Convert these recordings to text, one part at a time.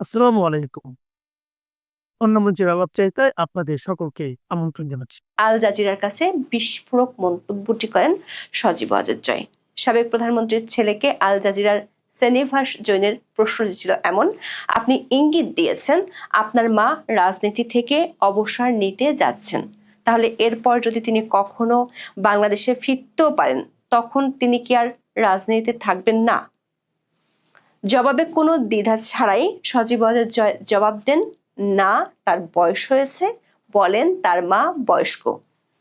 আসসালামু আলাইকুম। অন্য মঞ্চের আলাপ চাইতায় আপনাদের সকলকে আমন্ত্রণ জানাচ্ছি। আল জাজিরার কাছে বিস্ফোরক মন্তব্যটি করেন সজীব ওয়াজেদ জয়। সাবেক প্রধানমন্ত্রীর ছেলেকে আল জাজিরার সেনেভাস জৈনের প্রশ্ন ছিল এমন, আপনি ইঙ্গিত দিয়েছেন আপনার মা রাজনীতি থেকে অবসর নিতে যাচ্ছেন, তাহলে এরপর যদি তিনি কখনো বাংলাদেশে ফিরতেও পারেন তখন তিনি কি আর রাজনীতিতে থাকবেন না? জবাবে কোনো দ্বিধা ছাড়াই সজীব ওয়াজেদ জয় জবাব দেন, না, তার বয়স হয়েছে, বলেন তার মা বয়স্ক।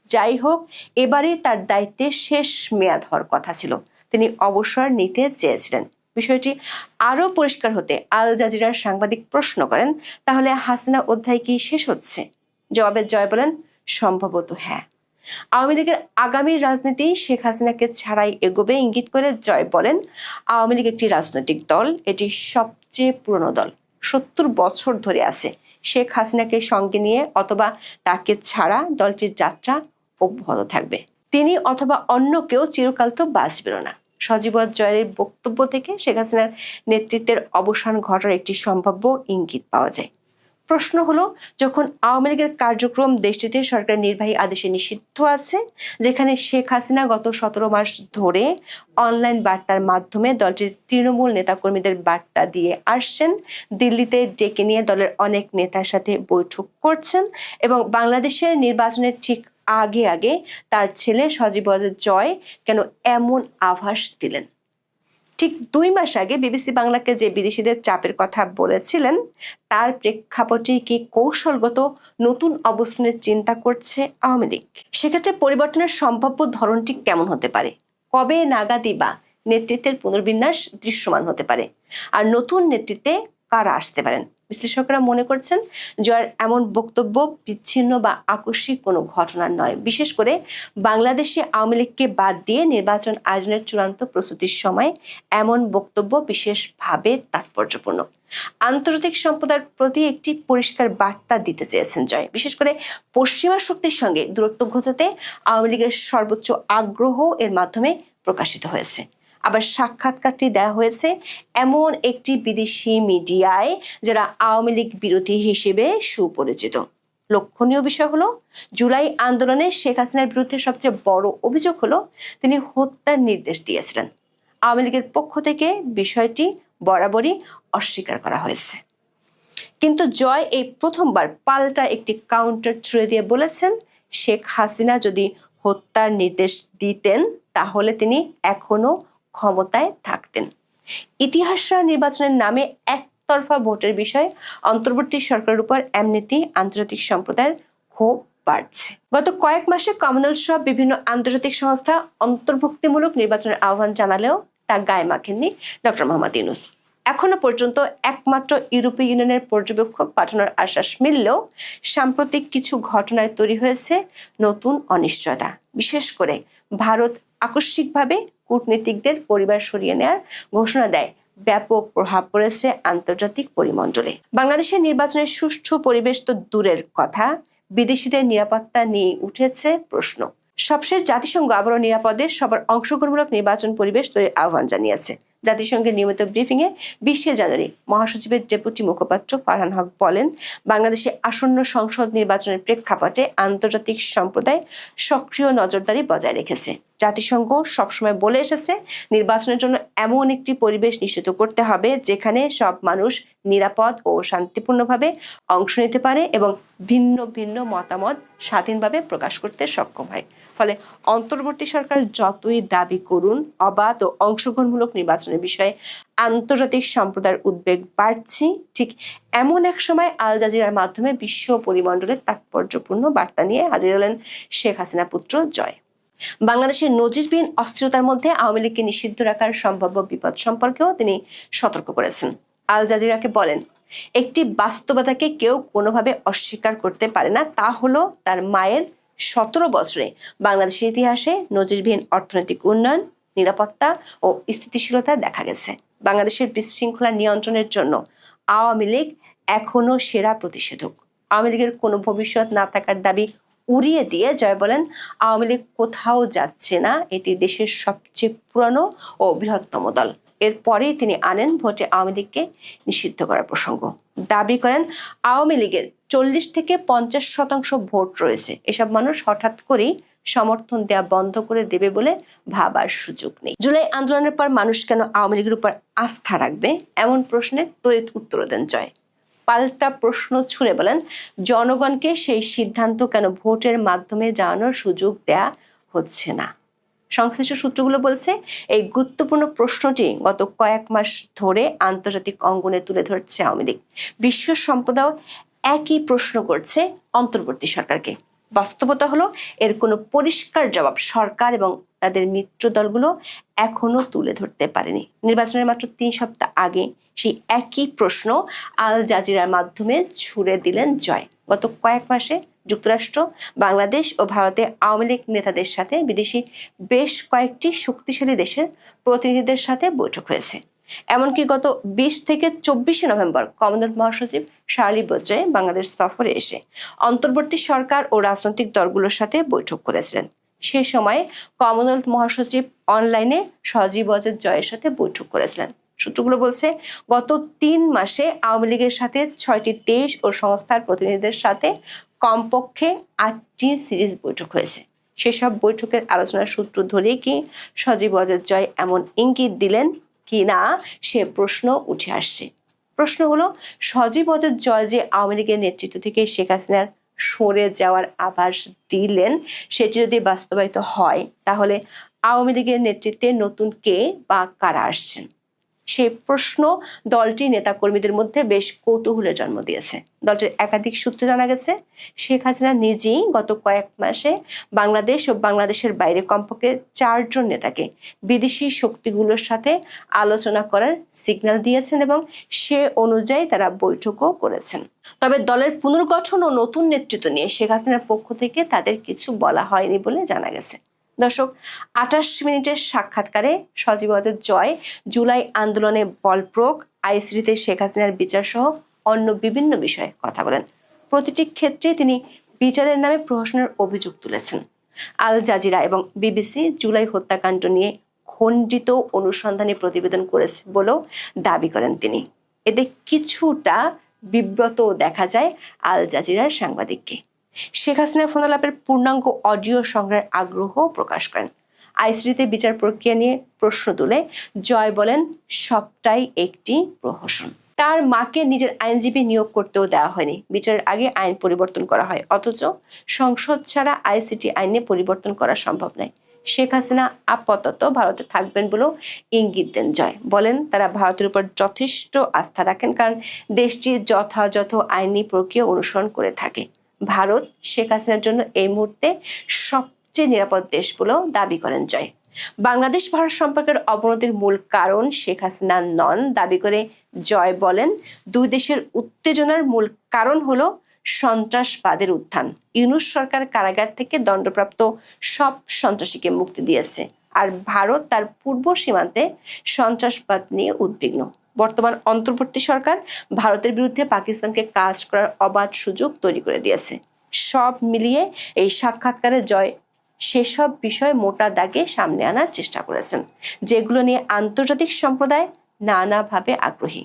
যাই হোক, এবারে তার দায়িত্বে শেষ মেয়াদ হওয়ার কথা ছিল, তিনি অবসর নিতে চেয়েছিলেন। বিষয়টি আরো পরিষ্কার হতে আল জাজিরার সাংবাদিক প্রশ্ন করেন, তাহলে হাসিনা অধ্যায় কি শেষ হচ্ছে? জবাবে জয় বলেন, সম্ভবত হ্যাঁ। আওয়ামী লীগের আগামী রাজনীতি শেখ হাসিনাকে ছাড়াই এগোবে ইঙ্গিত করে জয় বলেন, আওয়ামী লীগ একটি রাজনৈতিক দল, এটি সবচেয়ে পুরনো দল, ৭০ বছর ধরে আছে। শেখ হাসিনাকে সঙ্গে নিয়ে অথবা তাকে ছাড়া দলটির যাত্রা অব্যাহত থাকবে। তিনি অথবা অন্য কেউ চিরকাল তো বাঁচবেন না। সজীব জয়ের বক্তব্য থেকে শেখ হাসিনার নেতৃত্বের অবসান ঘটার একটি সম্ভাব্য ইঙ্গিত পাওয়া যায়। প্রশ্ন হলো, যখন আওয়ামী লীগের কার্যক্রম দেশটিতে সরকারের নির্বাহী আদেশে নিষিদ্ধ আছে, যেখানে শেখ হাসিনা গত ১৭ মাস ধরে অনলাইন বার্তার মাধ্যমে দলটির তৃণমূল নেতাকর্মীদের বার্তা দিয়ে আসছেন, দিল্লিতে ডেকে নিয়ে দলের অনেক নেতার সাথে বৈঠক করছেন এবং বাংলাদেশের নির্বাচনের ঠিক আগে আগে তার ছেলে সজীব ওয়াজেদ জয় কেন এমন আভাস দিলেন? ঠিক ২ মাস আগে বিবিসি বাংলাকে যে বিদেশিদের চাপের কথা বলেছিলেন, তার প্রেক্ষাপটে কি কৌশলগত নতুন অবস্থানের চিন্তা করছে আওয়ামী লীগ? সেক্ষেত্রে পরিবর্তনের সম্ভাব্য ধরনটি কেমন হতে পারে? কবে নাগাদই বা নেতৃত্বের পুনর্বিন্যাস দৃশ্যমান হতে পারে? আর নতুন নেতৃত্বে কারা আসতে পারেন? বিশ্লেষকরা মনে করছেন, জয়ের এমন বক্তব্য বিচ্ছিন্ন বা আকস্মিক কোনো ঘটনা নয়। বিশেষ করে বাংলাদেশে আওয়ামী লীগকে বাদ দিয়ে নির্বাচন আয়োজনের চূড়ান্ত প্রস্তুতির সময় এমন বক্তব্য বিশেষভাবে তাৎপর্যপূর্ণ। আন্তর্জাতিক সম্প্রদায়ের প্রতি একটি পরিষ্কার বার্তা দিতে চেয়েছেন জয়, বিশেষ করে পশ্চিমা শক্তির সঙ্গে দূরত্ব ঘোচাতে আওয়ামী লীগের সর্বোচ্চ আগ্রহ এর মাধ্যমে প্রকাশিত হয়েছে। আবার সাক্ষাৎকারটি দেওয়া হয়েছে এমন একটি বিদেশি মিডিয়ায় যারা আওয়ামী লীগ বিরোধী হিসেবে সুপরিচিত। লক্ষণীয় বিষয় হলো, জুলাই আন্দোলনে শেখ হাসিনার বিরুদ্ধে সবচেয়ে বড় অভিযোগ হলো তিনি হত্যার নির্দেশ দিয়েছিলেন। আওয়ামী লীগের পক্ষ থেকে বিষয়টি বরাবরই অস্বীকার করা হয়েছে, কিন্তু জয় এই প্রথমবার পাল্টা একটি কাউন্টার ছুড়ে দিয়ে বলেছেন, শেখ হাসিনা যদি হত্যার নির্দেশ দিতেন তাহলে তিনি এখনো ক্ষমতায় থাকতেন। ইতিহাসরা নির্বাচনের নামে একতরফা ভোটের বিষয়ে অন্তর্বর্তী সরকারের উপর এমনিতেই আন্তর্জাতিক সম্প্রদায়ের ক্ষোভ বাড়ছে। গত কয়েক মাসে কমনওয়েলথ সহ বিভিন্ন আন্তর্জাতিক সংস্থা অন্তর্ভুক্তিমূলক নির্বাচনের আহ্বান জানালেও তা গায়ে মাখেননি ডক্টর মোহাম্মদ ইউনূস। এখনো পর্যন্ত একমাত্র ইউরোপীয় ইউনিয়নের পর্যবেক্ষক পাঠানোর আশ্বাস মিললেও সাম্প্রতিক কিছু ঘটনায় তৈরি হয়েছে নতুন অনিশ্চয়তা। বিশেষ করে ভারত আকস্মিকভাবে কূটনীতিকদের পরিবার সরিয়ে নেয়ার ঘোষণা দেয়, ব্যাপক প্রভাব পড়েছে আন্তর্জাতিক পরিমণ্ডলে। বাংলাদেশের নির্বাচনের সুষ্ঠু পরিবেশ তো দূরের কথা, বিদেশিদের নিরাপত্তা নিয়ে উঠেছে প্রশ্ন। সবশেষ জাতিসংঘ আবারও নিরাপদে সবার অংশগ্রহণমূলক নির্বাচন পরিবেশ তৈরির আহ্বান জানিয়েছে। জাতিসংঘের নিয়মিত ব্রিফিংয়ে ২০ জানুয়ারি মহাসচিবের ডেপুটি মুখপাত্র ফারহান হক বলেন, বাংলাদেশে আসন্ন সংসদ নির্বাচনের প্রেক্ষাপটে আন্তর্জাতিক সম্প্রদায় সক্রিয় নজরদারি বজায় রেখেছে। জাতিসংঘ সবসময় বলে এসেছে, নির্বাচনের জন্য এমন একটি পরিবেশ নিশ্চিত করতে হবে যেখানে সব মানুষ নিরাপদ ও শান্তিপূর্ণভাবে অংশ নিতে পারে এবং ভিন্ন ভিন্ন মতামত স্বাধীনভাবে প্রকাশ করতে সক্ষম হয়। ফলে অন্তর্বর্তী সরকার যতই দাবি করুন, অবাধ ও অংশগ্রহণমূলক নির্বাচনের বিষয়ে আন্তর্জাতিক সম্প্রদায়ের উদ্বেগ বাড়ছে। ঠিক এমন এক সময় আল জাজিরার মাধ্যমে বিশ্ব পরিমণ্ডলের তাৎপর্যপূর্ণ বার্তা নিয়ে হাজির হলেন শেখ হাসিনা পুত্র জয়। বাংলাদেশের নজিরবিহীন অস্থিরতার মধ্যে আওয়ামী লীগকে নিষিদ্ধ রাখার সম্ভাব্য বিপদ সম্পর্কেও তিনি সতর্ক করেছেন। আল জাজিরাকে বলেন, একটি বাস্তবতাকে কেউ কোনোভাবে অস্বীকার করতে পারে না, তা হলো তার মায়ের ১৭ বছরে বাংলাদেশের ইতিহাসে নজিরবিহীন অর্থনৈতিক উন্নয়ন, নিরাপত্তা ও স্থিতিশীলতা দেখা গেছে। বাংলাদেশের বিশৃঙ্খলা নিয়ন্ত্রণের জন্য আওয়ামী লীগ এখনো সেরা প্রতিষেধক। আওয়ামী লীগের কোনো ভবিষ্যৎ না থাকার দাবি উড়িয়ে দিয়ে জয় বলেন, আওয়ামী লীগ কোথাও যাচ্ছে না, এটি দেশের সবচেয়ে পুরানো ও বৃহত্তম দল। এরপরেই তিনি আনেন ভোটে আওয়ামী লীগকে নিষিদ্ধ করার প্রসঙ্গ। দাবি করেন আওয়ামী লীগের 40 থেকে 50% ভোট রয়েছে, এসব মানুষ হঠাৎ করেই সমর্থন দেওয়া বন্ধ করে দেবে বলে ভাবার সুযোগ নেই। জুলাই আন্দোলনের পর মানুষ কেন আওয়ামী লীগের উপর আস্থা রাখবে, এমন প্রশ্নের তড়িৎ উত্তর দেন জয়। পাল্টা প্রশ্ন ছুড়ে বলেন, জনগণকে সেই সিদ্ধান্ত কেন ভোটের মাধ্যমে জানানোর সুযোগ দেয়া হচ্ছে না। সংশ্লিষ্ট সূত্রগুলো বলছে, এই গুরুত্বপূর্ণ প্রশ্নটি গত কয়েক মাস ধরে আন্তর্জাতিক অঙ্গনে তুলে ধরছে আওয়ামী লীগ। বিশ্ব সম্প্রদায় একই প্রশ্ন করছে অন্তর্বর্তী সরকারকে। বাস্তবতা হলো, এর কোনো পরিষ্কার জবাব সরকার এবং তাদের মিত্র দলগুলো এখনো তুলে ধরতে পারেনি। নির্বাচনের মাত্র 3 সপ্তাহ আগে সেই একই প্রশ্ন আল জাজিরার মাধ্যমে ছুড়ে দিলেন জয়। গত কয়েক মাসে যুক্তরাষ্ট্র, বাংলাদেশ ও ভারতে আওয়ামী লীগ নেতাদের সাথে বিদেশি বেশ কয়েকটি শক্তিশালী দেশের প্রতিনিধিদের সাথে বৈঠক হয়েছে। এমনকি গত 20 থেকে 24 নভেম্বর কমনওয়েলথ মহাসচিব শার্লি বোজে বাংলাদেশ সফরে এসে অন্তর্বর্তী সরকার ও রাজনৈতিক দলগুলোর সাথে বৈঠক করেছিলেন। সে সময় কমনওয়েলথ মহাসচিব অনলাইনে সজীব ওয়াজেদ জয়ের সাথে বৈঠক করেছিলেন। সূত্রগুলো বলছে, গত 3 মাসে আওয়ামী লীগের সাথে 6টি দেশ ও সংস্থার প্রতিনিধিদের সাথে কমপক্ষে 8টি সিরিজ বৈঠক হয়েছে। সেসব বৈঠকের আলোচনার সূত্র ধরেই কি সজীব ওয়াজেদ জয় এমন ইঙ্গিত দিলেন কি না, সে প্রশ্ন উঠে আসছে। প্রশ্ন হলো, সজীব ওয়াজেদ জয় যে আওয়ামী লীগের নেতৃত্ব থেকে শেখ হাসিনার সরে যাওয়ার আভাস দিলেন, সেটি যদি বাস্তবায়িত হয়, তাহলে আওয়ামী লীগের নেতৃত্বে নতুন কে বা কারা আসছেন? সেই প্রশ্ন দলটির নেতাকর্মীদের মধ্যে বেশ কৌতূহলের জন্ম দিয়েছে। দলটির একাধিক সূত্রে জানা গেছে, শেখ হাসিনা নিজেই গত কয়েক মাসে বাংলাদেশ ও বাংলাদেশের বাইরে কমপক্ষে 4 জন নেতাকে বিদেশি শক্তিগুলোর সাথে আলোচনা করার সিগন্যাল দিয়েছেন এবং সে অনুযায়ী তারা বৈঠকও করেছেন। তবে দলের পুনর্গঠন ও নতুন নেতৃত্ব নিয়ে শেখ হাসিনার পক্ষ থেকে তাদের কিছু বলা হয়নি বলে জানা গেছে। দর্শক, 28 মিনিটের সাক্ষাৎকারে সজীব ওয়াজেদ জয় জুলাই আন্দোলনে বল প্রয়োগ, আইসিটিতে শেখ হাসিনার বিচার সহ অন্য বিভিন্ন বিষয়ে কথা বলেন। প্রতিটি ক্ষেত্রে তিনি বিচারের নামে প্রহসনের অভিযোগ তুলেছেন। আল জাজিরা এবং বিবিসি জুলাই হত্যাকাণ্ড নিয়ে খণ্ডিত অনুসন্ধানী প্রতিবেদন করেছে বলেও দাবি করেন তিনি। এতে কিছুটা বিব্রত দেখা যায় আল জাজিরার সাংবাদিককে। শেখ হাসিনার ফোনালাপের পূর্ণাঙ্গ অডিও সংগ্রহের আগ্রহ প্রকাশ করেন। আইসিটিতে বিচার প্রক্রিয়া নিয়ে প্রশ্ন তুলে জয় বলেন, সবটাই একটি প্রহসন। তার মাকে নিজের আইনজীবী নিয়োগ করতেও দেওয়া হয়নি। বিচারের আগে আইন পরিবর্তন করা হয়, অথচ সংসদ ছাড়া আইসিটি আইনে পরিবর্তন করা সম্ভব নয়। শেখ হাসিনা আপাতত ভারতে থাকবেন বলেও ইঙ্গিত দেন জয়। বলেন, তারা ভারতের উপর যথেষ্ট আস্থা রাখেন, কারণ দেশটি যথাযথ আইনি প্রক্রিয়া অনুসরণ করে থাকে। ভারত শেখ হাসিনার জন্য এই মুহূর্তে সবচেয়ে নিরাপদ দেশ বলেও দাবি করেন জয়। বাংলাদেশ ভারত সম্পর্কের অবনতির মূল কারণ শেখ হাসিনা নন দাবি করে জয় বলেন, দুই দেশের উত্তেজনার মূল কারণ হলো সন্ত্রাসবাদের উত্থান। ইউনূস সরকার কারাগার থেকে দণ্ডপ্রাপ্ত সব সন্ত্রাসীকে মুক্তি দিয়েছে, আর ভারত তার পূর্ব সীমান্তে সন্ত্রাসবাদ নিয়ে উদ্বিগ্ন। বর্তমান অন্তর্বর্তী সরকার ভারতের বিরুদ্ধে পাকিস্তানকে কাজ করার অবাধ সুযোগ তৈরি করে দিয়েছে। সব মিলিয়ে এই সাক্ষাৎকারে জয় সেসব বিষয় মোটা দাগে সামনে আনার চেষ্টা করেছেন, যেগুলো নিয়ে আন্তর্জাতিক সম্প্রদায় নানাভাবে আগ্রহী।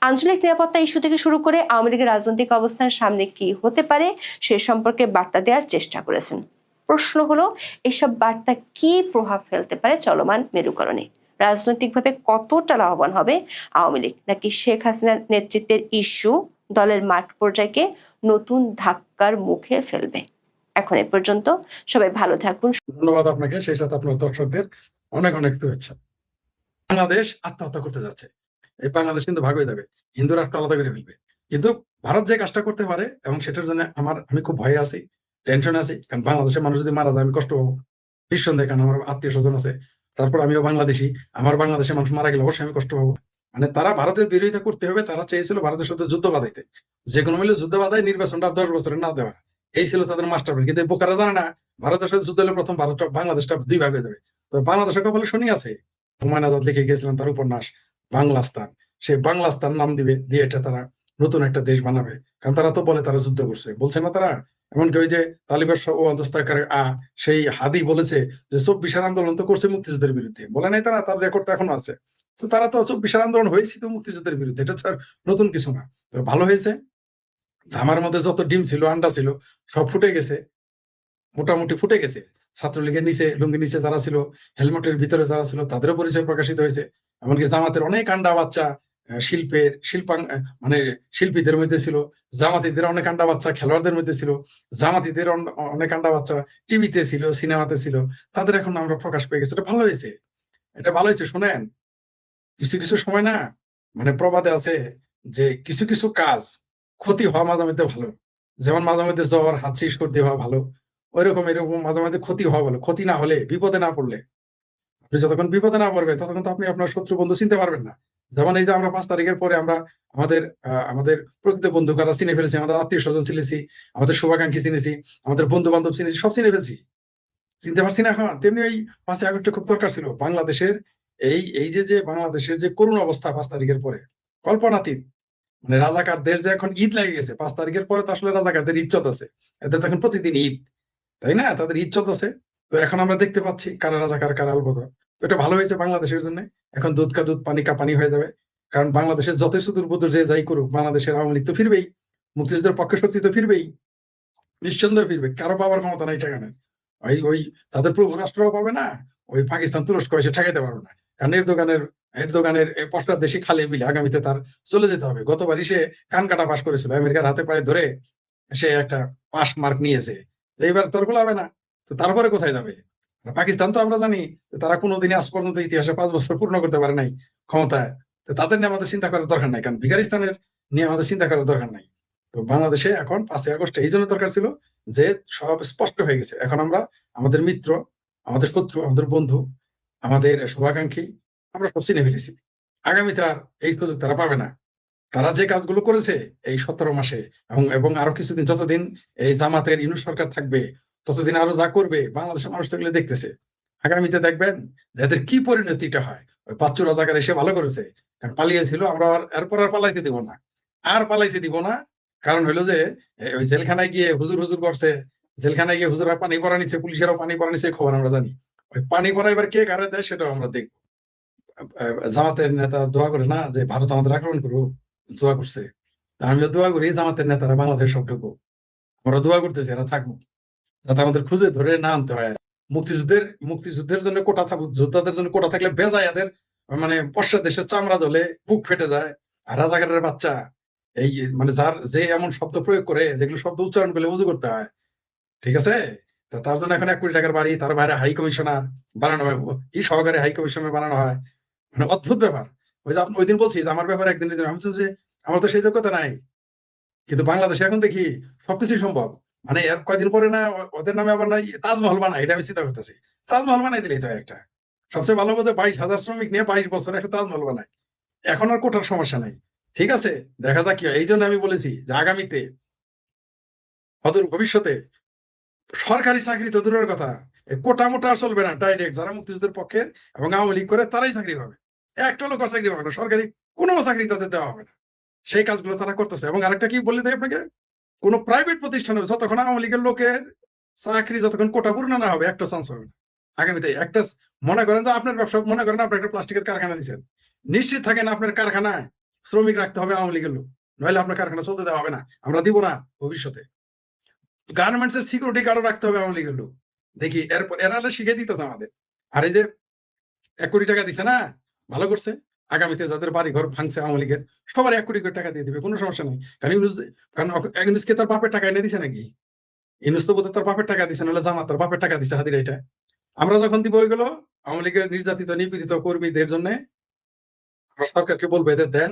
আঞ্চলিক নিরাপত্তা ইস্যু থেকে শুরু করে আওয়ামী লীগের রাজনৈতিক অবস্থানের সামনে কি হতে পারে সে সম্পর্কে বার্তা দেওয়ার চেষ্টা করেছেন। প্রশ্ন হলো, এসব বার্তা কি প্রভাব ফেলতে পারে চলমান মেরুকরণে? রাজনৈতিকভাবে কতটা লাভবান হবে আওয়ামী লীগ, নাকি শেখ হাসিনার নেতৃত্বের ইস্যু দলের মাঠ পর্যায়কে নতুন ধাক্কার মুখে ফেলবে? এখন এ পর্যন্ত, সবাই ভালো থাকুন। ধন্যবাদ আপনাকে, সেই সাথে আপনার দর্শকদের অনেক অনেক শুভেচ্ছা। বাংলাদেশ আত্মহত্যা করতে যাচ্ছে। এই বাংলাদেশ কিন্তু ভাগ হয়ে যাবে, হিন্দু রাষ্ট্র আলাদা করে ফেলবে। কিন্তু ভারত যে কাজটা করতে পারে, এবং সেটার জন্য আমি খুব ভয়ে আছি, টেনশনে আছি, কারণ বাংলাদেশের মানুষ যদি মারা যায় আমি কষ্ট পাবো নিঃসন্দেহে, কারণ আমার আত্মীয় স্বজন আছে, তারপর আমিও বাংলাদেশি, আমার বাংলাদেশের মানুষ মারা গেলে অবশ্যই আমি কষ্ট পাবো। মানে তারা ভারতের বিরোধিতা করতে হবে, তারা চেয়েছিল ভারতের সাথে যুদ্ধ বাঁধাইতে, যে কোনো মূল্যে যুদ্ধ বাঁধায় নির্বাচনটা 10 বছরে না দেওয়া, এই ছিল তাদের মাস্টার প্ল্যান। কিন্তু বোকারা জানে না ভারতের সাথে যুদ্ধ হলে প্রথম বাংলাদেশটা 2 ভাগ হয়ে যাবে। তো বাংলাদেশের কপালে শনি আছে। হুমায়ুন আজাদ লিখে গেছিলেন তার উপন্যাস বাংলাস্তান, সেই বাংলাস্তান নাম দিয়ে এটা তারা নতুন একটা দেশ বানাবে, কারণ তারা তো বলে তারা যুদ্ধ করছে, বলছে না তারা? এমনকি ওই যে তালিবান ও অন্তস্থাকারের সেই হাদি বলেছে যে 24 আন্দোলন তো করছে মুক্তিযুদ্ধের বিরুদ্ধে, বলে নাই তারা? তার রেকর্ড তো এখনো আছে। তো তারা তো 24 আন্দোলন হয়েছিল তো মুক্তিযুদ্ধের বিরুদ্ধে, এটা তো আর নতুন কিছু না। তো ভালো হয়েছে, আমার মধ্যে যত ডিম ছিল আন্ডা ছিল সব ফুটে গেছে, মোটামুটি ফুটে গেছে। ছাত্রলীগের নিচে লুঙ্গি নিচে যারা ছিল, হেলমেটের ভিতরে যারা ছিল, তাদেরও পরিচয় প্রকাশিত হয়েছে। এমনকি জামাতের অনেক আন্ডা বাচ্চা মানে শিল্পীদের মধ্যে ছিল, জামাতিদের অনেক আন্ডা বাচ্চা খেলোয়াড়দের মধ্যে ছিল, জামাতিদের অনেক আন্ডা বাচ্চা টিভিতে ছিল, সিনেমাতে ছিল, তাদের এখন আমরা প্রকাশ পেয়ে গেছে। এটা ভালো হয়েছে, এটা ভালো হয়েছে। শোনেন, কিছু কিছু সময় না, মানে প্রবাদে আছে যে কিছু কিছু কাজ ক্ষতি হওয়া মাঝে মধ্যে ভালো। যেমন মাঝে মধ্যে জ্বর হাঁচি সর্দি হওয়া ভালো, ওইরকম এরকম মাঝে মাঝে ক্ষতি হওয়া ভালো। ক্ষতি না হলে, বিপদে না পড়লে, আপনি যতক্ষণ বিপদে না পড়বেন ততক্ষণ তো আপনি আপনার শত্রু বন্ধু চিনতে পারবেন না। যেমন এই যে আমরা 5 তারিখের পরে আমরা আমাদের প্রকৃত বন্ধু কারা চিনে ফেলেছি, আমাদের আত্মীয় স্বজন চিনেছি, আমাদের শুভাকাঙ্ক্ষী চিনেছি, আমাদের বন্ধু বান্ধব চিনেছি, সব চিনে ফেলছি, চিনতে পারছি না এখন। তেমনি ওই 5ই আগস্টে খুব দরকার ছিল বাংলাদেশের, এই এই যে যে বাংলাদেশের যে করুণ অবস্থা 5 তারিখের পরে, কল্পনাতীত। মানে রাজাকারদের যে এখন ঈদ লেগে গেছে 5 তারিখের পরে, তো আসলে রাজাকারদের ইজ্জত আছে, এদের তো এখন প্রতিদিন ঈদ, তাই না? তাদের ইজ্জত আছে। তো এখন আমরা দেখতে পাচ্ছি কারা রাজাকার কারা আলবদর। তো এটা ভালো হয়েছে বাংলাদেশের জন্য। এখন দুধ কা দুধ পানি কা পানি হয়ে যাবে। কারণ বাংলাদেশের যতই সুদূর বুদূর যে যাই করুক, বাংলাদেশের আওয়ামী লীগ তো ফিরবেই, মুক্তিযুদ্ধের পক্ষে শক্তি তো ফিরবেই, নিঃসন্দেহে ফিরবে। কারো পাওয়ার ক্ষমতা নাই ঠেকানে। ওই ওই তাদের প্রভু রাষ্ট্রও পাবে না, ওই পাকিস্তান তুরস্ক এসে ঠেকাইতে পারবে না। কারণ এর দোকানের পশ্চাৎ দেশে খালে বিলে আগামীতে তার চলে যেতে হবে। গতবারই সে কান কাটা পাশ করেছিল, আমেরিকার হাতে পায়ে ধরে সে একটা পাস মার্ক নিয়েছে। তো এইবার তোর গোলাবে না, তো তারপরে কোথায় যাবে? আর পাকিস্তান তো আমরা জানি যে তারা কোনোদিনই আজ পর্যন্ত ইতিহাসে 5 বছর পূর্ণ করতে পারে নাই ক্ষমতায়। তো তাদের নিয়ে আমাদের চিন্তা করার দরকার নাই, কারণ বিগারিস্তানের নিয়ে আমাদের চিন্তা করার দরকার নাই। তো বাংলাদেশে এখন 5ই আগস্ট এই জন্য দরকার ছিল যে সব স্পষ্ট হয়ে গেছে। এখন আমরা আমাদের মিত্র, আমাদের শত্রু, আমাদের বন্ধু, আমাদের শুভাকাঙ্ক্ষী, আমরা সব চিনে ফেলেছি। আগামীতে আর এই সুযোগ তারা পাবে না। তারা যে কাজগুলো করেছে এই 17 মাসে, এবং এবং আরো কিছুদিন, যতদিন এই জামাতের ইউনূস সরকার থাকবে ততদিন আরো যা করবে বাংলাদেশের মানুষ তো এগুলো দেখতেছে। আগামীতে দেখবেন যে এদের কি পরিণতিটা হয়। ওই বাচ্চু রাজাকার এসে ভালো করেছে, কারণ পালিয়েছিল, আমরা আর এরপর আর পালাইতে দিব না, আর পালাইতে দিব না। কারণ হলো যে ওই জেলখানায় গিয়ে হুজুর হুজুর করছে, জেলখানায় গিয়ে হুজুরা পানি পরা নিচ্ছে, পুলিশেরও পানি পরা নিচ্ছে, খবর আমরা জানি। ওই পানি পরা এবার কে কারে দেয় সেটাও আমরা দেখবো। জামাতের নেতা দোয়া করে না যে ভারত আমাদের আক্রমণ করুক, দোয়া করছে। তা আমিও দোয়া করি জামাতের নেতারা বাংলাদেশ সব ঢুকুক, আমরা দোয়া করতেছি এরা থাকুক, যাতে আমাদের খুঁজে ধরে না আনতে হয়। মুক্তিযুদ্ধের জন্য কোটা থাকুক, যোদ্ধাদের জন্য কোটা থাকলে বেজায় এদের, মানে পশ্চাৎ দেশের চামড়া দলে বুক ফেটে যায়। আর রাজাকারের বাচ্চা, এই মানে যার যে এমন শব্দ প্রয়োগ করে যেগুলো শব্দ উচ্চারণ করলে উজু করতে হয়, ঠিক আছে? তো তার জন্য এখন 1 কোটি টাকার বাড়ি, তার বাইরে হাই কমিশনার বানানো হয়, এই সহকারে হাই কমিশনার বানানো হয়। মানে অদ্ভুত ব্যাপার। ওই যে আপনি ওই দিন বলছি যে আমার ব্যাপারে একদিন আমি বলছি যে আমার তো সেই যোগ্যতা নাই, কিন্তু বাংলাদেশে এখন দেখি সবকিছুই সম্ভব। মানে এর কয়দিন পরে না ওদের নামে আবার নাই তাজমহল বানায়, এটা আমি চিন্তা করতেছি। তাজমহল বানাই দিলেই তো একটা, সবচেয়ে ভালো বোধ 22,000 শ্রমিক নিয়ে 22 বছর একটা তাজমহল বানায়। এখন আর কোটার সমস্যা নাই। ঠিক আছে, দেখা যাক কি হয়। এই জন্য আমি বলেছি যে আগামীতে, অদূর ভবিষ্যতে সরকারি চাকরি তো দূরের কথা, কোটা মোটা আর চলবে না। ডাইরেক্ট যারা মুক্তিযুদ্ধের পক্ষের এবং আওয়ামী লীগ করে তারাই চাকরি পাবে। একটা লোক আর চাকরি পাবে না, সরকারি কোনো চাকরি তাদের দেওয়া হবে না। সেই কাজগুলো তারা করতেছে। এবং আরেকটা কি বলে দেয় আপনাকে, কোন প্রাইভেট প্রতিষ্ঠানে যতক্ষণ আওয়ামী লীগের লোকের চাকরি যতক্ষণ কোটা পূর্ণ না হবে একটা চান্স হবে না আগামীতে। একটা মনে করেন যে আপনার ব্যবসা, মনে করেন আপনার একটা প্লাস্টিকের কারখানা দিচ্ছেন, নিশ্চিত থাকেন আপনার কারখানায় শ্রমিক রাখতে হবে আওয়ামী লীগের লোক, নইলে আপনার কারখানা চলতে দেওয়া হবে না, আমরা দিব না ভবিষ্যতে। গার্মেন্টস এর সিকিউরিটি গার্ডও রাখতে হবে আওয়ামী লীগের লোক। দেখি এরপর এরা শিখে দিতেছে আমাদের। আর এই যে 1 কোটি টাকা দিছে না, ভালো করছে। আগামীতে যাদের বাড়ি ঘর ভাঙছে আওয়ামী লীগের, সবার 1 কোটি করে টাকা দিয়ে দিবে, কোনো সমস্যা নেই। কারণ ইউনুসকে তার বাপের টাকা এনে দিছে নাকি? ইউনুস তো বোধহয় তার বাপের টাকা দিছে, নাহলে জামাত তার বাপের টাকা দিছে হাদিরা। এটা আমরা যখন দিব ওইগুলো আওয়ামী লীগের নির্যাতিত নিপীড়িত কর্মীদের জন্য, সরকারকে বলবো এদের দেন।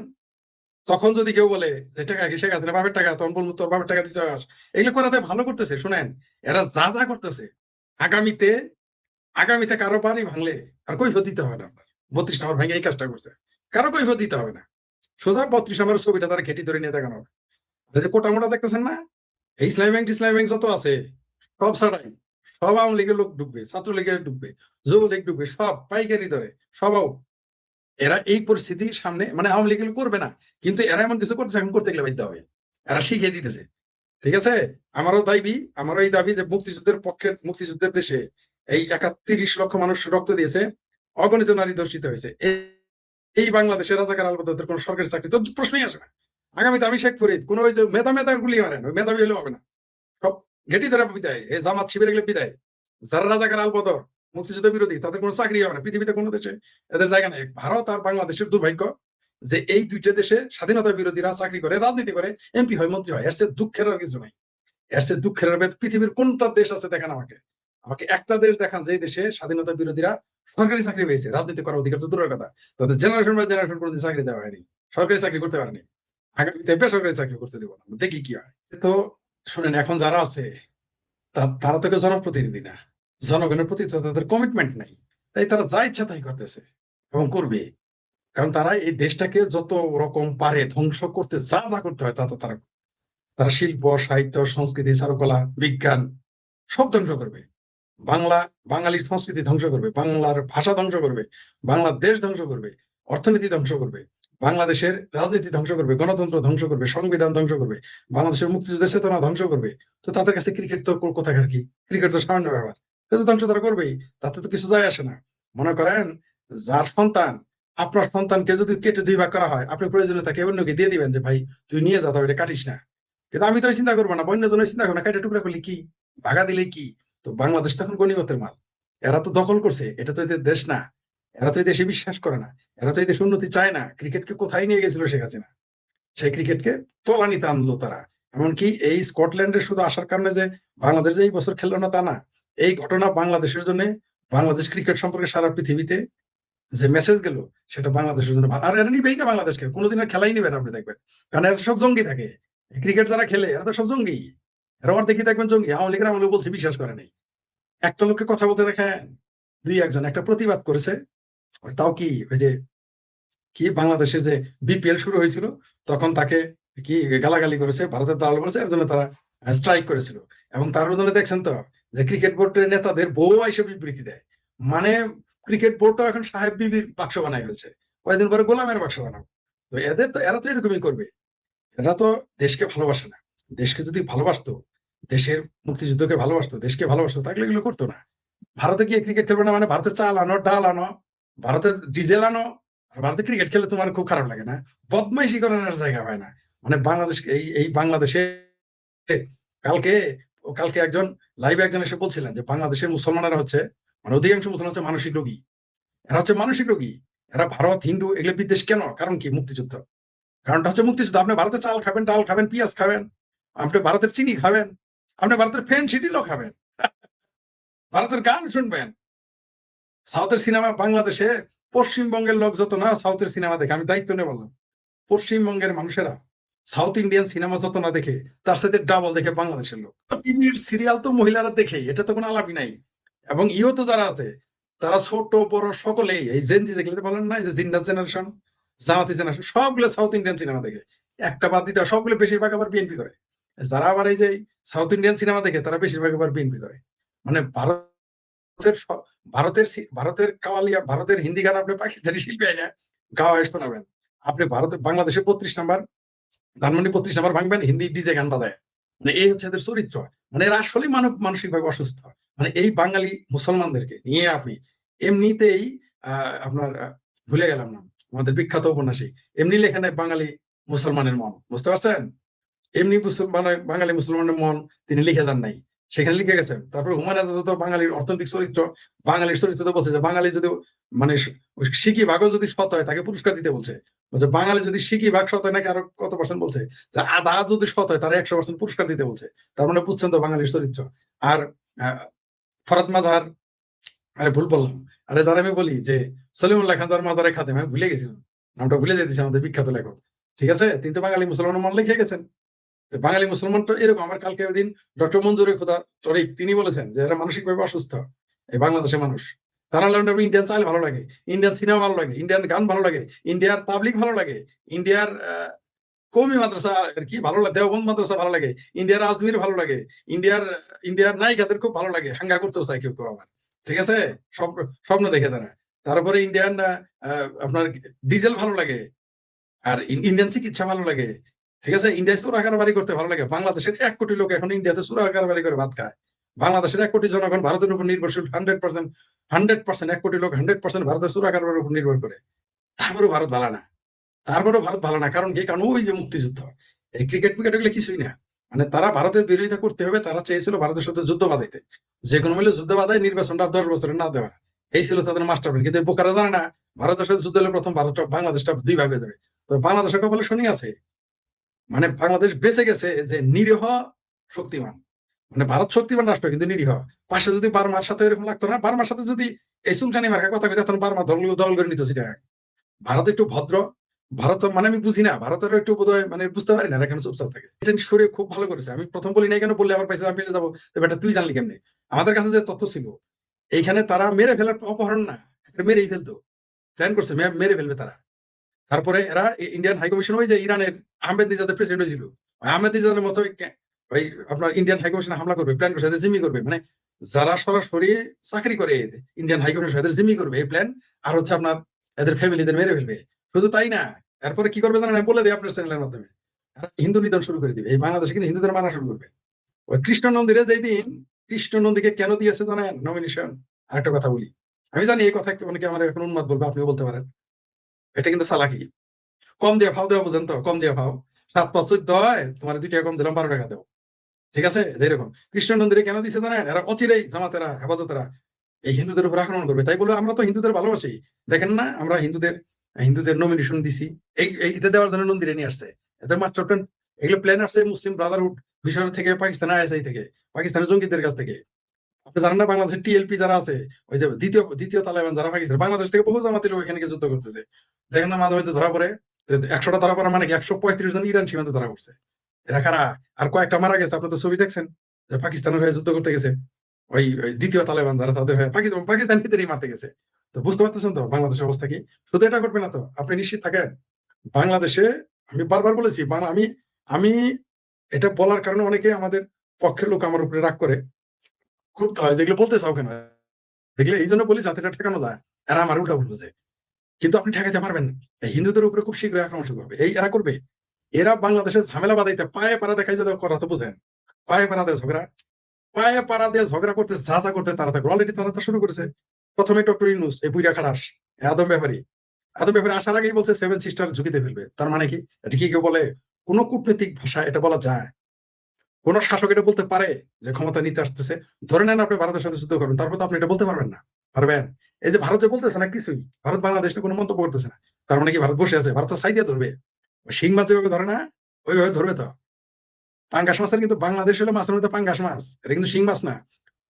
তখন যদি কেউ বলে যে টাকা কি শেখ হাসিনা বাপের টাকা, তখন বলবো তোর বাপের টাকা দিতে আস। এগুলো করাতে ভালো করতেছে। শুনেন, এরা যা যা করতেছে আগামীতে, আগামীতে কারো বাড়ি ভাঙলে আর কৈফিয়ত দিতে হবে না। আপনার 32 নম্বর ভাঙে এই কাজটা করছে, কারো কৈফিয়ত দিতে হবে না। সোজা 32 নম্বরের ছবিটা তারা ঘেটি ধরে নিয়ে দেখানো হবে। এই যে কোটা মোটা দেখতেছেন না, এই ইসলামী ব্যাংক যত আছে সব ছাড়াই, সব আওয়ামী লীগের লোক ঢুকবে, ছাত্রলীগের ঢুকবে, যুবলীগ ঢুকবে, সব পাইকারি ধরে সব out। এরা এই পরিস্থিতির সামনে, মানে আওয়ামী লীগ করবে না, কিন্তু এরা এমন কিছু করতেছে এখন করতে গেলে বাধ্য হবে। এরা শিখিয়ে দিতেছে। ঠিক আছে, আমারও এই দাবি যে মুক্তিযুদ্ধের পক্ষে, মুক্তিযুদ্ধের দেশে এই 31 লক্ষ মানুষ রক্ত দিয়েছে, অগণিত নারী ধর্ষিত হয়েছে। এই বাংলাদেশের রাজাকার আলবদরদের কোনো সরকারি চাকরি তো প্রশ্নই আসে না। আগামীতে আমি শেখ ফরিদ কোনো ওই যে মেধা গুলি মারেন, ওই মেধাবী হলেও হবে না, সব ঘেটি ধরে বিদায়, এই জামাত শিবিরে গেলে বিদায়। যারা রাজাকার আলবদর মুক্তিযুদ্ধ বিরোধী তাদের কোনো চাকরি হবে না, পৃথিবীতে কোনো দেশে এদের জায়গা নেই। ভারত আর বাংলাদেশের দুর্ভাগ্য যে এই দুইটা দেশে স্বাধীনতা বিরোধীরা চাকরি করে, রাজনীতি করে, এমপি হয়, মন্ত্রী হয়। এর চেয়ে দুঃখের আর কিছু নাই। এর চেয়ে দুঃখের পৃথিবীর কোনটা দেশ আছে দেখান আমাকে। আমাকে একটা দেশ দেখান যে দেশে স্বাধীনতা বিরোধীরা সরকারি চাকরি পেয়েছে, রাজনীতি করার অধিকার তো দূরের কথা, তাদের জেনারেশন বাই জেনারেশন কোনোদিন চাকরি দেওয়া হয়নি, সরকারি চাকরি করতে পারেনি। আগামীতে বেসরকারি চাকরি করতে দেবো না, দেখি কি হয়। তো শুনেন, এখন যারা আছে তারা তো কেউ জনপ্রতিনিধি না, জনগণের প্রতি তো তাদের কমিটমেন্ট নাই, তাই তারা যা ইচ্ছা তাই করতেছে এবং করবে। কারণ তারা এই দেশটাকে যত রকম পারে ধ্বংস করতে যা যা করতে হয় তা তো তারা তারা শিল্প, সাহিত্য, সংস্কৃতি, চারুকলা, বিজ্ঞান সব ধ্বংস করবে। বাঙালির সংস্কৃতি ধ্বংস করবে, বাংলার ভাষা ধ্বংস করবে, বাংলাদেশ ধ্বংস করবে, অর্থনীতি ধ্বংস করবে, বাংলাদেশের রাজনীতি ধ্বংস করবে, গণতন্ত্র ধ্বংস করবে, সংবিধান ধ্বংস করবে, বাংলাদেশের মুক্তিযুদ্ধের চেতনা ধ্বংস করবে। তো তাদের কাছে ক্রিকেট তো কোথাকার কি, ক্রিকেট তো সামান্য ব্যাপার, তো ধ্বংস তারা করবেই, তাতে তো কিছু যায় আসে না। মনে করেন যার সন্তান, আপনার সন্তানকে যদি কেটে 2 ভাগ করা হয়, আপনি প্রয়োজনে তাকে অন্যকে দিয়ে দিবেন যে ভাই তুই নিয়ে যা, তবে এটা কাটিস না। কিন্তু আমি তো চিন্তা করবো না, অন্যজনের চিন্তা করবো না, কাটে টুকরা করলে কি, ভাগা দিলে কি। তো বাংলাদেশ তখন গণিমতের মাল, এরা তো দখল করছে, এটা তো এদের দেশ না, এরা তো এই দেশে বিশ্বাস করে না, এরা তো এই দেশে উন্নতি চায় না। ক্রিকেটকে কোথায় নিয়ে গেছিল শেখ হাসিনা, সেই ক্রিকেটকে তলানিতে আনলো তারা। এমনকি এই স্কটল্যান্ডের শুধু আসার কারণে যে বাংলাদেশ যে এই বছর খেললো না তা না, এই ঘটনা বাংলাদেশের জন্য, বাংলাদেশ ক্রিকেট সম্পর্কে সারা পৃথিবীতে যে মেসেজ গেল সেটা বাংলাদেশের জন্য ভালো। আর এরা নিবেই না বাংলাদেশকে, কোনোদিন আর খেলাই নিবেন আপনি দেখবেন, কারণ এরা সব জঙ্গি থাকে। ক্রিকেট যারা খেলে এরা তো সব জঙ্গি, এরা দেখি দেখবেন জঙ্গি। আওয়ামী লীগের আমলে বলছে বিশ্বাস করে নাই, একটা লোককে কথা বলতে দেখেন, 2-1 জন একটা প্রতিবাদ করেছে, তাও কি ওই যে কি বাংলাদেশের যে বিপিএল শুরু হয়েছিল তখন তাকে কি গালাগালি করেছে, ভারতের দালাল করেছে, এর জন্য তারা স্ট্রাইক করেছিল। এবং তার জন্য দেখছেন তো যে ক্রিকেট বোর্ডের নেতাদের বউ এসে বিবৃতি দেয়, মানে ক্রিকেট বোর্ডটা এখন সাহেব বিবির বাক্স বানাই ফেলছে, কয়েকদিন পরে গোলামের বাক্স বানাবো। তো এরা তো এরকমই করবে, এরা তো দেশকে ভালোবাসে না। দেশকে যদি ভালোবাসতো, দেশের মুক্তিযুদ্ধকে ভালোবাসতো, দেশকে ভালোবাসতো, তাহলে এগুলো করতো না। ভারতে গিয়ে ক্রিকেট খেলবে না মানে ভারতের চাল আনো, ডাল আনো, ভারতের ডিজেল আনো, আর ভারতে ক্রিকেট খেলে তোমার খুব খারাপ লাগে না? বদমাইশি করার জায়গা হয় না। মানে বাংলাদেশ, এই বাংলাদেশে কালকে কালকে একজন লাইভে একজন এসে বলছিলেন যে বাংলাদেশের মুসলমানেরা হচ্ছে, মানে অধিকাংশ মুসলমান হচ্ছে মানসিক রোগী, এরা হচ্ছে মানসিক রোগী। এরা ভারত, হিন্দু এগুলো বিদ্বেষ কেন? কারণ কি? মুক্তিযুদ্ধ। কারণটা হচ্ছে মুক্তিযুদ্ধ। আপনি ভারতের চাল খাবেন, ডাল খাবেন, পেঁয়াজ খাবেন, আপনি ভারতের চিনি খাবেন, আপনি ভারতের ফেন সিডিলও খাবেন, ভারতের গান শুনবেন। সাউথের সিনেমা বাংলাদেশে, পশ্চিমবঙ্গের লোক যত না সাউথের সিনেমা দেখে, আমি দায়িত্ব নিয়ে বললাম, পশ্চিমবঙ্গের মানুষেরা সাউথ ইন্ডিয়ান সিনেমা যত না দেখে তার সাথে ডাবল দেখে বাংলাদেশের লোক। টিভির সিরিয়াল তো মহিলারা দেখেই, এটা তো কোনো আলাপই নাই। এবং তো যারা আছে তারা ছোট বড় সকলেই, এই জেনজি যেগুলো বলেন না, যে জিন্ডাস জেনারেশন, জামাতি জেনারেশন, সবগুলো সাউথ ইন্ডিয়ান সিনেমা দেখে। একটা বাদ দিতে সবগুলো বেশিরভাগ আবার বিএনপি করে। যারা আবার এই যে সাউথ ইন্ডিয়ান সিনেমা দেখে তারা বেশিরভাগ আবার বিএনপি করে। মানে ভারতের ভারতের কাওয়ালিয়া, ভারতের হিন্দি গান আপনি পাকিস্তানি শিল্পী আইনা গাওয়ায় শোনাবেন। আপনি বাংলাদেশে 32 নাম্বার, ধানমন্ডি 32 নাম্বার ভাঙবেন, হিন্দি ডিজে গান বাজায়। মানে এই হচ্ছে এদের চরিত্র। মানে এরা আসলে মানসিকভাবে অসুস্থ। মানে এই বাঙালি মুসলমানদেরকে নিয়ে আপনি এমনিতেই আপনার ভুলে গেলাম না, আমাদের বিখ্যাত উপন্যাসী এমনি লেখেন বাঙালি মুসলমানের মন, বুঝতে পারছেন? এমনি বাঙালি মুসলমানের মন তিনি লিখে যান নাই, সেখানে লিখে গেছেন। তারপর হুমায়ুন আজাদ তো বাঙালির অর্থনৈতিক চরিত্র, বাঙালির চরিত্র তো বলছে যে বাঙালি যদি মানে সিকি ভাগও যদি সৎ হয় তাকে পুরস্কার দিতে বলছে। বাঙালি যদি সিকি ভাগ সৎ হয় নাকি আরো কত পার্সেন্ট বলছে, যে আধা যদি সৎ হয় তারা 100% পুরস্কার দিতে বলছে। তার মানে বুঝছেন তো বাঙালির চরিত্র। আর ফরাদ মাজার, আরে ভুল বললাম, আরে যারা আমি বলি যে সলিমুল্লাহ খান যার মাজারে খাদেম, আমি ভুলে গেছিলাম নামটা, ভুলে যেতেছি, আমাদের বিখ্যাত লেখক, ঠিক আছে? তিনি তো বাঙালি মুসলমানের মন লিখে গেছেন। বাঙালি মুসলমানটা এরকম। আমার কালকে ওই দিন ডক্টর মঞ্জুরে খোদা তরিক তিনি বলেছেন যে এরা মানসিকভাবে অসুস্থ, এই বাংলাদেশের মানুষ। তারা ইন্ডিয়ান চাইল ভালো লাগে, ইন্ডিয়ান সিনেমা ভালো লাগে, ইন্ডিয়ান গান ভালো লাগে, ইন্ডিয়ার পাবলিক ভালো লাগে, ইন্ডিয়ার কওমি মাদ্রাসা আর কি ভালো লাগে, দেওবন্দ মাদ্রাসা ভালো লাগে, ইন্ডিয়ার আজমির ভালো লাগে, ইন্ডিয়ার নায়িকাদের খুব ভালো লাগে, হাঙ্গা করতেও চায় কেউ কেউ আবার, ঠিক আছে? স্বপ্ন দেখে তারা। তারপরে ইন্ডিয়ান আপনার ডিজেল ভালো লাগে, আর ইন্ডিয়ান চিকিৎসা ভালো লাগে, ঠিক আছে? ইন্ডিয়ায় চোরা কারবারি করতে ভালো লাগে। বাংলাদেশের 1 কোটি লোক এখন ইন্ডিয়াতে চোরা কারবারি করে ভাত খায়। বাংলাদেশের 1 কোটি জনগণ ভারতের উপর নির্ভরশীল 100%। 100% 1 কোটি লোক 100% ভারতের চোরা কারবারির উপর নির্ভর করে। তারপরেও ভারত ভালো না। তারপরেও ভারত ভালো না, কারণ কি? কারণ ওই যে মুক্তিযুদ্ধ, এই ক্রিকেট মিকেট এগুলো কিছুই না। মানে তারা ভারতের বিরোধিতা করতে হবে, তারা চেয়েছিল ভারতের সাথে যুদ্ধ বাঁধাইতে, যে কোনো মূল্যে যুদ্ধ বাঁধায় নির্বাচনটা আর 10 বছরের না দেওয়া। এই ছিল তাদের মাস্টার প্ল্যান। কিন্তু এই বোকারা জানে না ভারতের সাথে যুদ্ধ হলে প্রথম ভারতটা বাংলাদেশটা দুই ভাগ হয়ে যাবে। তো বাংলাদেশের কপালে শনি আছে, মানে বাংলাদেশ বেঁচে গেছে যে নিরীহ শক্তিমান। মানে ভারত শক্তিমান রাষ্ট্র কিন্তু নিরীহ। পাশে যদি বার্মার সাথে এরকম লাগতো না, বার্মার সাথে যদি এই সুলকানি মার্কা কথা কইতে, তখন বার্মা দল দল করে নিত সেটা। ভারত একটু ভদ্র। ভারত মানে আমি বুঝি না, ভারতের একটু বোধহয় মানে বুঝতে পারি না, এখানে চুপচাপ থাকে। এটা সরে খুব ভালো করেছে। আমি প্রথম বলি নাই কেন, বললে আবার পাইছে আমি পেয়ে যাবো, এটা তুই জানলি কেমনে? আমাদের কাছে যে তথ্য ছিল, এইখানে তারা মেরে ফেলার অপহরণ না, মেরেই ফেলতো। প্ল্যান করছে মেরে ফেলবে তারা। তারপরে এরা ইন্ডিয়ান হাই কমিশন, ওই যে ইরানের আহমেদ নিজাদের প্রেসিডেন্ট হয়েছিল, ওই আহমেদ নিজাদের মতো ওই আপনার ইন্ডিয়ান হাই কমিশনে হামলা করবে, প্ল্যান করছে এদের জিম্মি করবে। মানে যারা সরাসরি চাকরি করে ইন্ডিয়ান হাই কমিশন, এদের জিম্মি করবে এই প্ল্যান। আর হচ্ছে আপনার এদের ফ্যামিলিদের মেরে ফেলবে। শুধু তাই না, এরপরে কি করবে জানেন? আমি বলে দিই আপনার চ্যানেলের মাধ্যমে। হিন্দু নিধন শুরু করে দিবে। এই বাংলাদেশে কিন্তু হিন্দুদের মারা শুরু করবে। ওই কৃষ্ণ নন্দীরে যেই দিন, কৃষ্ণ নন্দীকে কেন দিয়েছে জানেন নমিনেশন? আরেকটা কথা বলি, আমি জানি এই কথা অনেকে আমার এখন উন্মাদ বলবে, আপনিও বলতে পারেন, এটা কিন্তু চালাকি। কম দিয়ে ফাও দেওয়া, বুঝেন তো? কম দিয়ে ফাও। 7 5 14 হয়, তোমার 2 টাকা কম দিলাম, 12 টাকা দাও। ঠিক আছে? এরকম কৃষ্ণ নন্দীরে কেন দিচ্ছে জানেন? এরা অচিরেই জামাতেরা, হেফাজতেরা এই হিন্দুদের উপর আক্রমণ করবে। তাই বলে আমরা তো হিন্দুদের ভালোবাসি, দেখেন না আমরা হিন্দুদের হিন্দুদের নমিনেশন দিছি, এটা দেওয়ার জন্য নন্দীরে নিয়ে আসছে। এদের মাস্টার প্ল্যান, এগুলো প্ল্যান আসছে মুসলিম ব্রাদারহুড, মিশর থেকে, পাকিস্তান আইএসআই থেকে, পাকিস্তানের জঙ্গিদের কাছ থেকে। আপনি জানেন না বাংলাদেশের টিএলপি যারা আছে, ওই যে দ্বিতীয় দ্বিতীয় তালেবান যারা পাকিস্তান, বাংলাদেশ থেকে বহু জামাতি লোক এখানে গিয়ে যুদ্ধ করতেছে। দেখেন না মাঝে মধ্যে ধরা পড়ে, 100টা ধরা পড়া মানে কি 135 জন ইরান সীমান্তে ধরা পড়ছে। এরা কারা? আর কয়েকটা মারা গেছে, আপনি তো ছবি দেখছেন, যে পাকিস্তানের হয়ে যুদ্ধ করতে গেছে। ওই দ্বিতীয় তালেবান যারা, তাদের হয়ে পাকিস্তানিদেরই মারতে গেছে। তো বুঝতে পারতেছেন তো বাংলাদেশের অবস্থা কি? শুধু এটা করবে না তো, আপনি নিশ্চিত থাকেন বাংলাদেশে, আমি বারবার বলেছি আমি আমি এটা বলার কারণে অনেকে আমাদের পক্ষের লোক আমার উপরে রাগ করে, খুব হয় যেগুলো বলতে চাও কেন, দেখলে এই জন্য বলি যাতে এটা ঠেকানো যায়। এরা আমার উল্টা বলবে, কিন্তু আপনি ঠেকাইতে পারবেন না। এই হিন্দুদের উপরে খুব শীঘ্রই আক্রমণ শুরু হবে। এই এরা করবে, এরা বাংলাদেশের ঝামেলা বাদাইতে পায়ে পাড়া দেখাই যে করা তো বুঝেন, পায়ে পাড়া দিয়ে ঝগড়া, পায়ে পাড়া দিয়ে ঝগড়া করতে যা যা করতে তারা থাকবে, অলরেডি তারা তা শুরু করেছে। প্রথমে ডক্টর ইউনূস, এই বুইরা খাড়াস, আদম ব্যাপারী, আদম ব্যাপারী আসার আগেই বলছে 7 সিস্টার ঝুঁকিতে ফেলবে। তার মানে কি? এটা কি কেউ বলে? কোন কূটনৈতিক ভাষা এটা বলা যায়? কোন শাসক এটা বলতে পারে যে ক্ষমতা নিতে আসতেছে? ধরে নেন আপনি ভারতের সাথে যুদ্ধ করবেন, তারপর তো আপনি এটা বলতে পারবেন না। পারবেন? এই যে ভারত যে বলতেছে না কিছুই, ভারত বাংলাদেশে কোনো মন্তব্য করতেছে না, তার মানে কি ভারত বসে আছে? ভারত তো ছাই দিয়ে ধরবে। শিং মাছ যেভাবে ধরে না, ওইভাবে ধরবে তো। পাঙ্গাস মাছের কিন্তু, বাংলাদেশ হলো মাছের মধ্যে পাঙ্গাস মাছ, এটা কিন্তু শিং মাছ না,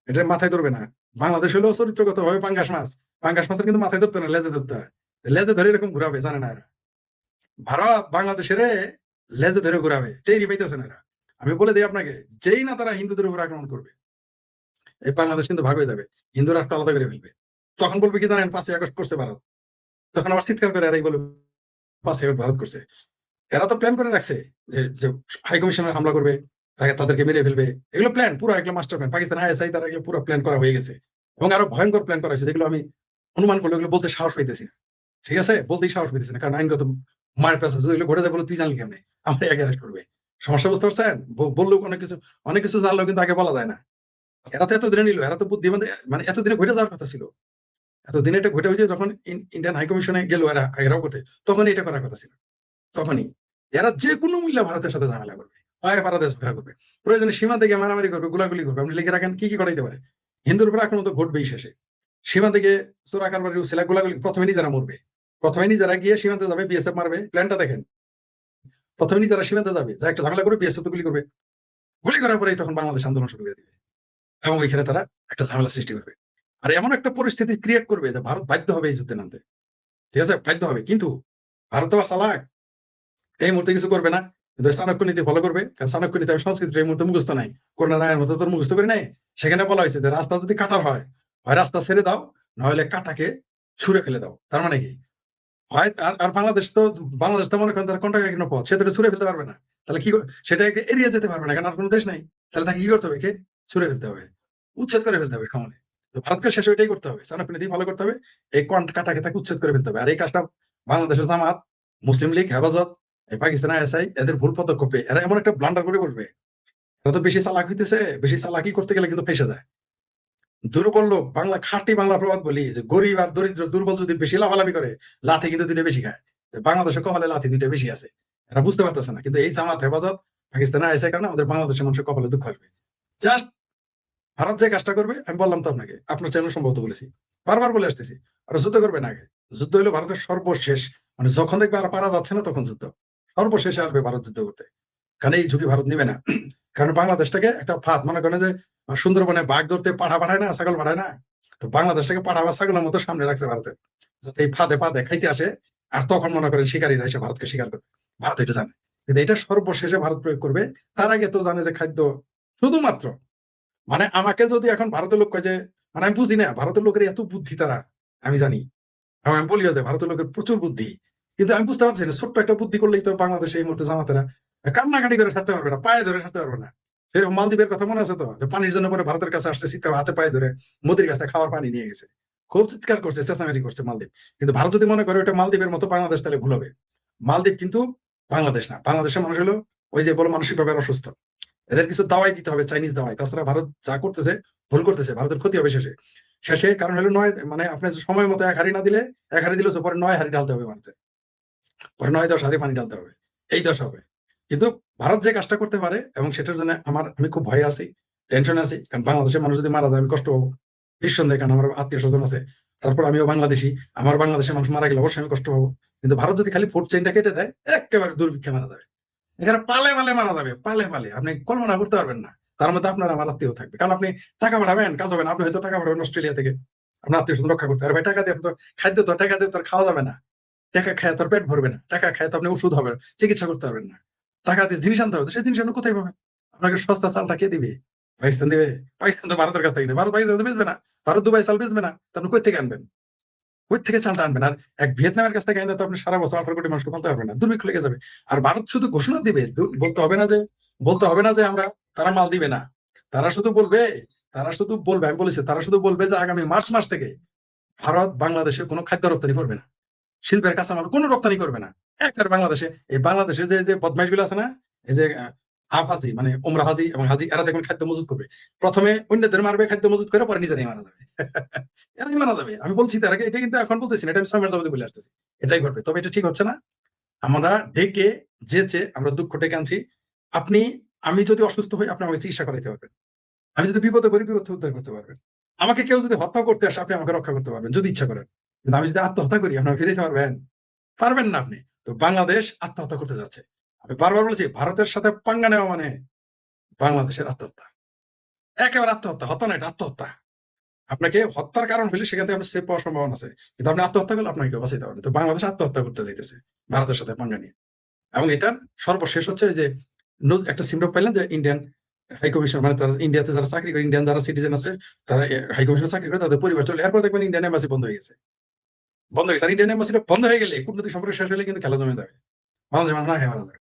এটা মাথায় ধরবে না। বাংলাদেশ হলো চরিত্রগত ভাবে পাঙ্গাস মাছ, পাঙ্গাস মাছের কিন্তু মাথায় ধরতে না, লেজে ধরতে হয়। লেজে ধরে এরকম ঘুরাবে, জানে না এরা। ভারত বাংলাদেশের লেজে ধরে ঘুরাবে, টেরি পাইতেছে না এরা। আমি বলে দিই আপনাকে, যেই না তারা হিন্দুদের উপর আক্রমণ করবে, এই বাংলাদেশ কিন্তু ভাগ হয়ে যাবে, হিন্দু রাষ্ট্র আলাদা করে ফেলবে। তখন বলবে কি জানেন? 5ই আগস্ট করছে ভারত। তখন আবার চিৎকার করে এরাই বলবে 5ই আগস্ট ভারত করছে। এরা তো প্ল্যান করে রাখছে যে হাই কমিশনার হামলা করবে, তাদেরকে মেরে ফেলবে। এগুলো প্ল্যান পুরো, এগুলো মাস্টার প্ল্যান। পাকিস্তান আইএসআই তারা এগুলো পুরো প্ল্যান করা হয়ে গেছে, এবং আরো ভয়ঙ্কর প্ল্যান করা হয়েছে, যেগুলো আমি অনুমান করলে এগুলো বলতে সাহস পাইতেছি না। ঠিক আছে? বলতেই সাহস পাইতেছি না, কারণ আইনগত মায়ের পেশা যদি এগুলো ঘটে যায়, বলে তুই জানলি কেমনে? আমার আগে অ্যারেস্ট করবে। সমস্যা বুঝতে পারছেন? বললেও অনেক কিছু জানলেও কিন্তু আগে বলা যায় না। এরা তো এতদিনে নিল, এরা তো বুদ্ধিমান, মানে এতদিনে ঘটে যাওয়ার কথা ছিল। এতদিনে এটা ঘটে হয়েছে যখন ইন্ডিয়ান হাই কমিশনে গেল এরাও করতে, তখন এটা করার কথা ছিল। তখনই এরা যে কোনো মূল্যে ভারতের সাথে ঝামেলা করবে, পায়ে পাড়া দিয়ে ঝগড়া করবে, প্রয়োজনে সীমা থেকে মারামারি করবে, গোলাগুলি করবে। আপনি লিখে রাখেন কি কি করাইতে পারে। হিন্দুর উপর আক্রমণ তো ঘটবেই শেষে। সীমা থেকে চোরা কারবারি ছেলে গোলাগুলি, প্রথমে নিজেরা মরবে, প্রথমে নিজেরা গিয়ে সীমান্তে যাবে, বিএসএফ মারবে। প্ল্যানটা দেখেন, প্রথমে নিজেরা সীমান্তে যাবে, যা একটা ঝামেলা করবে, বিএসএফ তো গুলি করবে, গুলি করার পরেই তখন বাংলাদেশ আন্দোলন শুরু করে দিবে, এবং ওইখানে তারা একটা ঝামেলা সৃষ্টি করবে। আর এমন একটা পরিস্থিতি ক্রিয়েট করবে যে ভারত বাধ্য হবে এই যুদ্ধে নামতে। ঠিক আছে? বাধ্য হবে। কিন্তু ভারত তো আবার চালাক, এই মুহূর্তে কিছু করবে না, কিন্তু চাণক্য নীতি ফলো করবে। কারণ চাণক্য নীতি আমি সংস্কৃত এই মুহূর্তে মুখস্থ নাই, করোনা রায়ের মতো তোর মুখস্থ করি নাই। সেখানে বলা হয়েছে যে রাস্তা যদি কাটার হয়, হয় রাস্তা ছেড়ে দাও, নাহলে কাটাকে ছুঁড়ে ফেলে দাও। তার মানে কি? হয় আর বাংলাদেশ তো মনে করেন তার কন্ট্রাক্ট কোনো পথ, সে তো ছুঁড়ে ফেলতে পারবে না। তাহলে কি সেটা এড়িয়ে যেতে পারবে না, কারণ আর কোনো দেশ নাই। তাহলে তাকে কি করতে হবে? কে ছুঁড়ে ফেলতে হবে, উচ্ছেদ করে ফেলতে হবে সমানে। তো ভারতকে শেষে এটাই করতে হবে, চাণক্য নীতি ফলো করতে হবে, এই কাটাকে তাকে উচ্ছেদ করে ফেলতে হবে। আর এই কাজটা বাংলাদেশের জামাত, মুসলিম লীগ, হেফাজত, এই পাকিস্তান আইএসআই, এদের ভুল পদক্ষেপে এরা এমন একটা ব্লান্ডার করে বসবে। এরা তো বেশি চালাক হইতেছে, বেশি চালাকি করতে গেলে কিন্তু ফেসে যায়। দুর্বল লোক, বাংলা খাঁটি বাংলা প্রবাদ বলি যে গরিব আর দরিদ্র দুর্বল যদি বেশি লাফালাফি করে, লাথি কিন্তু দুইটা বেশি খায়। বাংলাদেশে কপালে লাথি দুইটা বেশি আছে, এরা বুঝতে পারতেছে না। কিন্তু এই জামাত হেফাজত পাকিস্তানে আসে কারণে আমাদের বাংলাদেশের মানুষের কপালে দুঃখ আসবে। জাস্ট ভারত যে কাজটা করবে, আমি বললাম তো আপনাকে, আপনার চ্যানেল সম্ভবত বলেছি, বারবার বলে আসতেছি, আর যুদ্ধ করবে না আগে। যুদ্ধ হলো ভারতের সর্বশেষ, মানে যখন দেখবে আর পারা যাচ্ছে না তখন যুদ্ধ, সর্বশেষে আসবে ভারত যুদ্ধ করতে। কারণ এই ঝুঁকি ভারত নিবে না। কারণ বাংলাদেশটাকে একটা ফাঁদ মনে করেন যে সুন্দরবনে বাঘ ধরতে পাঠা পাঠায় না, ছাগল পাঠায় না, তো বাংলাদেশটাকে পাঠা বা ছাগলের মতো সামনে রাখছে ভারতের, যাতে এই ফাঁদে ফাঁদে খাইতে আসে। আর তখন মনে করেন শিকারীরা এসে ভারতকে শিকার করবে। ভারত এটা জানে, কিন্তু এটা সর্বশেষে ভারত প্রয়োগ করবে। তার আগে তো জানে যে খাদ্য শুধুমাত্র, মানে আমাকে যদি এখন ভারতের লোক কয় যে, মানে আমি বুঝি না ভারতের লোকের এত বুদ্ধি তারা, আমি জানি, আমি বলিও যে ভারতের লোকের প্রচুর বুদ্ধি, কিন্তু আমি বুঝতে পারছি না ছোট্ট একটা বুদ্ধি করলেই তো বাংলাদেশে এই মুহূর্তে জামাতেরা কান্নাকাটি করে সারতে পারবে না, পায়ে ধরে সারতে পারবে না। সেরকম মালদ্বীপের কথা মনে আছে তো, যে পানির জন্য পরে ভারতের কাছে আসছে, চিৎকার হাতে পায়ে ধরে মোদির কাছে খাওয়ার পানি নিয়ে গেছে, খুব চিৎকার করছে, চেঁচামেচি করছে মালদ্বীপ। কিন্তু ভারত যদি মনে করে ওটা মালদ্বীপের মতো বাংলাদেশ, তাহলে ভুল হবে। মালদ্বীপ কিন্তু বাংলাদেশ না, বাংলাদেশের মানুষ হলো ওই যে বলো মানসিকভাবে অসুস্থ, এদের কিছু দাওয়াই দিতে হবে, চাইনিজ দাওয়াই। তাছাড়া ভারত যা করতেছে ভুল করতেছে, ভারতের ক্ষতি হবে শেষে। শেষে কারণ হলো নয়, মানে আপনার সময় মতো এক হাড়ি না দিলে, এক হাড়ি দিলে পরে 9 হাড়ি ঢালতে হবে ভারতের, পরে 9-10 হাড়ি পানি ঢালতে হবে, এই দশা হবে। কিন্তু ভারত যে কাজটা করতে পারে, এবং সেটার জন্য আমি খুব ভয়ে আছি, টেনশনে আছি। কারণ বাংলাদেশের মানুষ যদি মারা যায় আমি কষ্ট পাবো নিঃসন্দেহে, কারণ আমার আত্মীয় স্বজন আছে, তারপর আমিও বাংলাদেশি, আমার বাংলাদেশের মানুষ মারা গেলে অবশ্যই আমি কষ্ট পাবো। কিন্তু ভারত যদি খালি ফুড চেইনটা কেটে দেয়, একেবারে দুর্ভিক্ষে মারা যাবে, এখানে পালে পালে মারা যাবে, পালে পালে, আপনি কল্পনা করতে পারবেন না। তার মধ্যে আপনার আমার আত্মীয় থাকবে, কারণ আপনি টাকা পাঠাবেন, কাজ হবে না। আপনি হয়তো টাকা পাঠাবেন অস্ট্রেলিয়া থেকে, আপনার আত্মীয় স্বজন রক্ষা করতে, আর ভাই টাকা দিয়ে তো খাদ্য, তো টাকা দিয়ে তো আর খাওয়া যাবে না, টাকা খায় তোর পেট ভরবে না, টাকা খায় তো আপনি ওষুধ হবে না, চিকিৎসা করতে পারবেন না। টাকা দিয়ে জিনিস আনতে হবে, তো সেই জিনিস আপনি কোথায় পাবেন? আপনাকে সস্তা চালটা কে দিবে? পাকিস্তান দিবে? পাকিস্তান তো ভারতের কাছ থেকে নেবে, ভারত পাকিস্তান বেচবে না, ভারত দুবাই চাল বেচবে না, তো আপনি কই থেকে আনবেন? কই থেকে চালটা আনবেন? আর এক ভিয়েতনামের কাছ থেকে আনলে তো আপনি সারা বছর 18 কোটি মানুষকে বলতে পারবেন না, দুর্ভিক্ষ লেগে যাবে। আর ভারত শুধু ঘোষণা দিবে, বলতে হবে না যে আমরা, তারা মাল দিবে না, তারা শুধু বলবে, আমি বলেছি, তারা শুধু বলবে যে আগামী মার্চ মাস থেকে ভারত বাংলাদেশে কোনো খাদ্য রপ্তানি করবে না, শিল্পের কাঁচামাল কোনো রপ্তানি করবে না। একবার বাংলাদেশে, এই বাংলাদেশে যে যে বদমাইশ গুলো আছে না, এই যে হাফ হাজি, মানে ওমরা হাজি এবং হাজি, এরা দেখবেন খাদ্য মজুত করবে, প্রথমে অন্যদের মারবে, খাদ্য মজুত করে পরে নিজেরাই মারা যাবে। এরাই মারা যাবে, আমি বলছি তার আগে, এটা কিন্তু এখন বলতেছি না, এটা আমি সময়ের জগতে বলে আসতেছি, এটাই ঘটবে। তবে এটা ঠিক হচ্ছে না, আমরা ডেকে যেচে আমরা দুঃখ ডেকে আনছি। আপনি, আমি যদি অসুস্থ হই, আপনি আমাকে চিকিৎসা করাইতে পারবেন, আমি যদি বিপদে পড়ি, বিপদ থেকে উদ্ধার করতে পারবেন, আমাকে কেউ যদি হত্যা করতে আসে, আপনি আমাকে রক্ষা করতে পারবেন যদি ইচ্ছা করেন। কিন্তু আমি যদি আত্মহত্যা করি, আপনি ফিরে দিতে পারবেন? পারবেন না আপনি। তো বাংলাদেশ আত্মহত্যা করতে যাচ্ছে। আমি বারবার বলেছি, ভারতের সাথে পাঙ্গা নেওয়া মানে বাংলাদেশের আত্মহত্যা, একেবারে আত্মহত্যা, হত্যা না, এটা আত্মহত্যা। আপনাকে হত্যার কারণ হলে সেখান থেকে আপনি সেভ পাওয়ার সম্ভাবনা আছে, কিন্তু আপনি আত্মহত্যা করলে আপনাকে কেউ বাঁচাইতে পারবেন। তো বাংলাদেশ আত্মহত্যা করতে যাইতেছে ভারতের সাথে পাঙ্গা নিয়ে। এবং এটার সর্বশেষ হচ্ছে যে একটা সিমটম পাইলেন যে ইন্ডিয়ান হাই কমিশন, মানে তারা ইন্ডিয়াতে যারা চাকরি করে, ইন্ডিয়ান যারা সিটিজেন আছে, তারা হাই কমিশনে চাকরি করে, তাদের পরিবার চলে, এরপর দেখবেন ইন্ডিয়ান এম্বাসি বন্ধ হয়ে গেছে, আর ইন্ডিয়ান এম্বাসিটা বন্ধ হয়ে গেলে, কূটনৈতিক সম্পর্ক শেষ হলে কিন্তু খেলা জমে যাবে, বাংলাদেশ মানুষ না খেয়ে মারা যাবে।